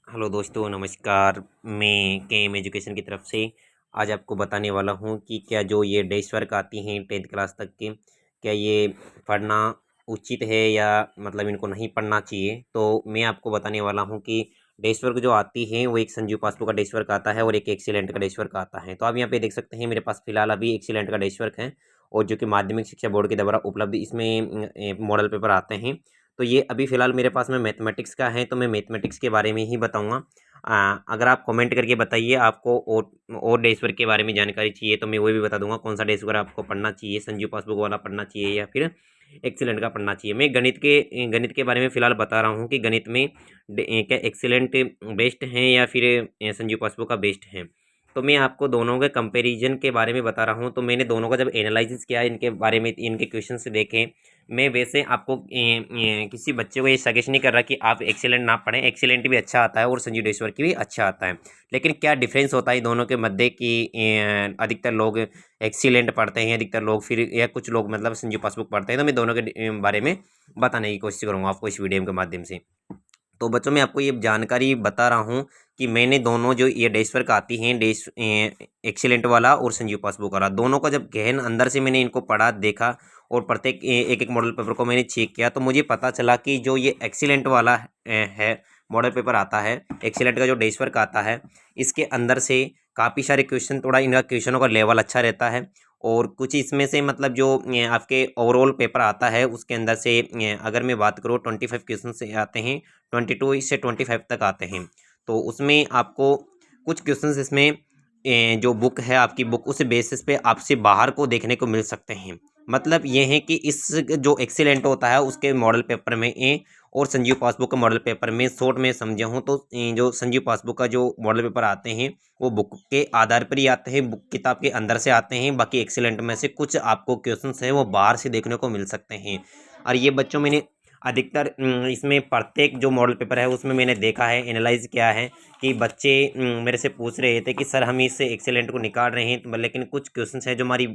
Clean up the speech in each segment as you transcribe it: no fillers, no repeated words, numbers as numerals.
Hello दोस्तों, नमस्कार। मैं केएम एजुकेशन की तरफ से आज आपको बताने वाला हूँ कि क्या जो ये डेस्क वर्क आती हैं 10th क्लास तक के, क्या ये पढ़ना उचित है या मतलब इनको नहीं पढ़ना चाहिए। तो मैं आपको बताने वाला हूँ कि डेस्क वर्क जो आती है वो एक संजीव पासपो का डेस्क वर्क आता है और एक एक्सीलेंट का डेस्क वर्क आता है। तो आप यहाँ पे देख सकते हैं मेरे पास फिलहाल अभी एक्सीलेंट का डेस्क वर्क है और जो कि माध्यमिक शिक्षा बोर्ड के द्वारा उपलब्ध इसमें मॉडल पेपर आते हैं। तो ये अभी फ़िलहाल मेरे पास में मैथमेटिक्स का है, तो मैं मैथमेटिक्स के बारे में ही बताऊँगा। अगर आप कमेंट करके बताइए आपको और डे ईश्वर के बारे में जानकारी चाहिए तो मैं वो भी बता दूंगा कौन सा डे ईश्वर आपको पढ़ना चाहिए, संजीव पासबुक वाला पढ़ना चाहिए या फिर एक्सीलेंट का पढ़ना चाहिए। मैं गणित के बारे में फ़िलहाल बता रहा हूँ कि गणित में क्या एक्सीलेंट बेस्ट हैं या फिर संजीव पासबुक का बेस्ट है। तो मैं आपको दोनों के कंपैरिजन के बारे में बता रहा हूँ। तो मैंने दोनों का जब एनालिसिस किया, इनके बारे में इनके क्वेश्चन से देखे, मैं वैसे आपको किसी बच्चे को ये सजेस्ट नहीं कर रहा कि आप एक्सीलेंट ना पढ़ें। एक्सीलेंट भी अच्छा आता है और संजीव डेश्वर की भी अच्छा आता है, लेकिन क्या डिफरेंस होता है दोनों के मध्य कि अधिकतर लोग एक्सीलेंट पढ़ते हैं, अधिकतर लोग फिर या कुछ लोग मतलब संजीव पासबुक पढ़ते हैं। तो मैं दोनों के बारे में बताने की कोशिश करूँगा आपको इस वीडियो के माध्यम से। तो बच्चों मैं आपको ये जानकारी बता रहा हूँ कि मैंने दोनों जो ये डेस्क वर्क आती हैं एक्सीलेंट वाला और संजीव पासबुक वाला, दोनों का जब गहन अंदर से मैंने इनको पढ़ा देखा और प्रत्येक एक एक मॉडल पेपर को मैंने चेक किया, तो मुझे पता चला कि जो ये एक्सीलेंट वाला है मॉडल पेपर आता है, एक्सीलेंट का जो डेस्क वर्क आता है, इसके अंदर से काफ़ी सारे क्वेश्चन, थोड़ा इनका क्वेश्चनों का लेवल अच्छा रहता है। और कुछ इसमें से मतलब जो आपके ओवरऑल पेपर आता है उसके अंदर से अगर मैं बात करूँ 25 क्वेश्चन से आते हैं, 22 से 25 तक आते हैं। तो उसमें आपको कुछ क्वेश्चंस इसमें जो बुक है आपकी बुक, उस बेसिस पे आपसे बाहर को देखने को मिल सकते हैं। मतलब ये है कि इस जो एक्सीलेंट होता है उसके मॉडल पेपर में और संजीव पासबुक का मॉडल पेपर में शॉर्ट में समझा हूँ तो जो संजीव पासबुक का जो मॉडल पेपर आते हैं वो बुक के आधार पर ही आते हैं, बुक किताब के अंदर से आते हैं। बाकी एक्सीलेंट में से कुछ आपको क्वेश्चंस हैं वो बाहर से देखने को मिल सकते हैं। और ये बच्चों मैंने अधिकतर इसमें प्रत्येक जो मॉडल पेपर है उसमें मैंने देखा है, एनालाइज किया है कि बच्चे मेरे से पूछ रहे थे कि सर हम इससे एक्सीलेंट को निकाल रहे हैं तो लेकिन कुछ क्वेश्चंस हैं जो हमारी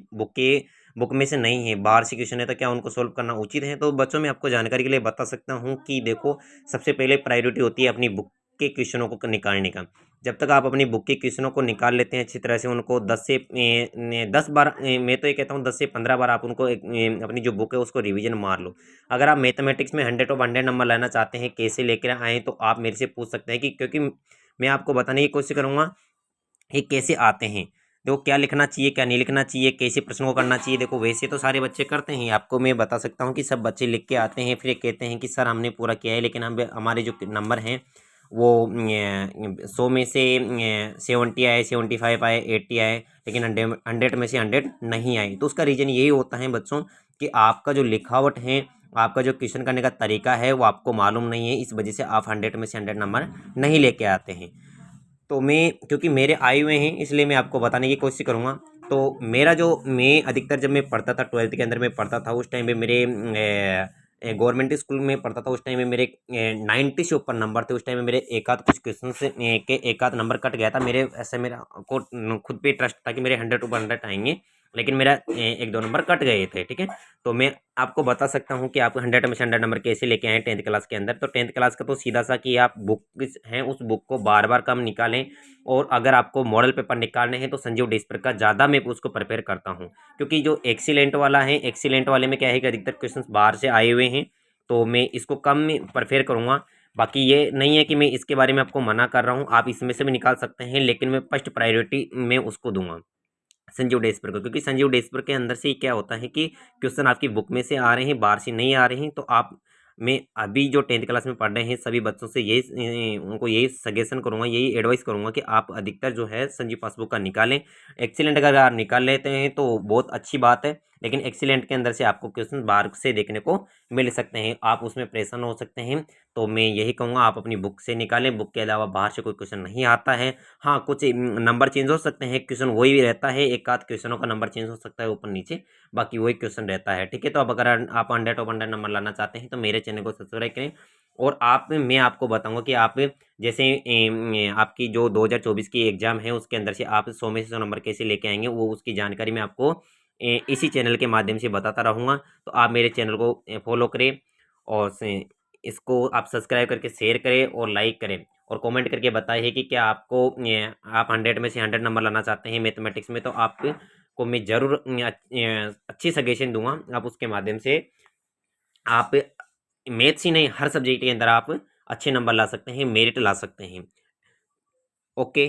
बुक में से नहीं है, बाहर से क्वेश्चन है, तो क्या उनको सोल्व करना उचित है। तो बच्चों मैं आपको जानकारी के लिए बता सकता हूँ कि देखो, सबसे पहले प्रायोरिटी होती है अपनी बुक के क्वेश्चनों को निकालने का। जब तक आप अपनी बुक के क्वेश्चनों को निकाल लेते हैं अच्छी तरह से, उनको 10 बार, मैं तो ये कहता हूँ 10 से 15 बार आप उनको अपनी जो बुक है उसको रिवीजन मार लो। अगर आप मैथमेटिक्स में 100 ऑफ 100 नंबर लाना चाहते हैं, कैसे लेकर आएँ, तो आप मेरे से पूछ सकते हैं कि क्योंकि मैं आपको बताने की कोशिश करूँगा ये कैसे आते हैं। देखो क्या लिखना चाहिए, क्या नहीं लिखना चाहिए, कैसे प्रश्नों को करना चाहिए। देखो वैसे तो सारे बच्चे करते हैं, आपको मैं बता सकता हूँ कि सब बच्चे लिख के आते हैं फिर कहते हैं कि सर हमने पूरा किया है, लेकिन हम हमारे जो नंबर हैं वो 100 में से 70 आए, 75 आए, 80 आए, लेकिन 100 में से 100 नहीं आए। तो उसका रीज़न यही होता है बच्चों कि आपका जो लिखावट है, आपका जो क्वेश्चन करने का तरीका है वो आपको मालूम नहीं है, इस वजह से आप 100 में से 100 नंबर नहीं लेके आते हैं। तो मैं क्योंकि मेरे आए हुए हैं इसलिए मैं आपको बताने की कोशिश करूँगा। तो मेरा जो मैं अधिकतर जब मैं पढ़ता था 12th के अंदर मैं पढ़ता था, उस टाइम पे मेरे गवर्नमेंट स्कूल में पढ़ता था, उस टाइम में मेरे 90 से ऊपर नंबर थे। उस टाइम में मेरे एक आध कुछ क्वेश्चन से के एक आध नंबर कट गया था मेरे, ऐसे मेरा को खुद पे ट्रस्ट था कि मेरे 100 ऊपर 100 आएंगे, लेकिन मेरा एक दो नंबर कट गए थे। ठीक है, तो मैं आपको बता सकता हूँ कि आप 100 में से 100 नंबर कैसे लेके आए 10th क्लास के अंदर। तो 10th क्लास का तो सीधा सा कि आप बुक हैं उस बुक को बार बार कम निकालें, और अगर आपको मॉडल पेपर निकालने हैं तो संजीव डेस्पर का ज़्यादा मैं उसको प्रिपेयर करता हूँ। क्योंकि जो एक्सीलेंट वाला है, एक्सीलेंट वाले में क्या है कि अधिकतर क्वेश्चन बाहर से आए हुए हैं, तो मैं इसको कम प्रिपेयर करूँगा। बाकी ये नहीं है कि मैं इसके बारे में आपको मना कर रहा हूँ, आप इसमें से भी निकाल सकते हैं, लेकिन मैं फर्स्ट प्रायोरिटी मैं उसको दूंगा संजीव डेस्पर को। क्योंकि संजीव डेस्पर के अंदर से क्या होता है कि क्वेश्चन आपकी बुक में से आ रहे हैं, बाहर से नहीं आ रहे हैं। तो आप मैं अभी जो 10th क्लास में पढ़ रहे हैं सभी बच्चों से यही उनको यही सजेशन करूंगा, यही एडवाइस करूंगा कि आप अधिकतर जो है संजीव पासबुक का निकालें। एक्सीलेंट अगर आप निकाल लेते हैं तो बहुत अच्छी बात है, लेकिन एक्सीलेंट के अंदर से आपको क्वेश्चन बाहर से देखने को मिल सकते हैं, आप उसमें परेशान हो सकते हैं। तो मैं यही कहूँगा आप अपनी बुक से निकालें, बुक के अलावा बाहर से कोई क्वेश्चन नहीं आता है। हाँ, कुछ नंबर चेंज हो सकते हैं, क्वेश्चन वही भी रहता है, एक आध क्वेश्चनों का नंबर चेंज हो सकता है ऊपर नीचे, बाकी वही क्वेश्चन रहता है। ठीक है, तो अब अगर आप 100 ऑफ 100 नंबर लाना चाहते हैं तो मेरे चैनल को सब्सक्राइब करें। और आप मैं आपको बताऊंगा कि आप जैसे आपकी जो 2024 की एग्ज़ाम है उसके अंदर से आप 100 में से 100 नंबर कैसे लेके आएंगे, वो उसकी जानकारी मैं आपको इसी चैनल के माध्यम से बताता रहूँगा। तो आप मेरे चैनल को फॉलो करें और इसको आप सब्सक्राइब करके शेयर करें और लाइक करें और कमेंट करके बताइए कि क्या आपको आप 100 में से 100 नंबर लाना चाहते हैं मैथमेटिक्स में, तो आपको मैं ज़रूर अच्छी सजेशन दूंगा। आप उसके माध्यम से आप मैथ्स ही नहीं, हर सब्जेक्ट के अंदर आप अच्छे नंबर ला सकते हैं, मेरिट ला सकते हैं। ओके।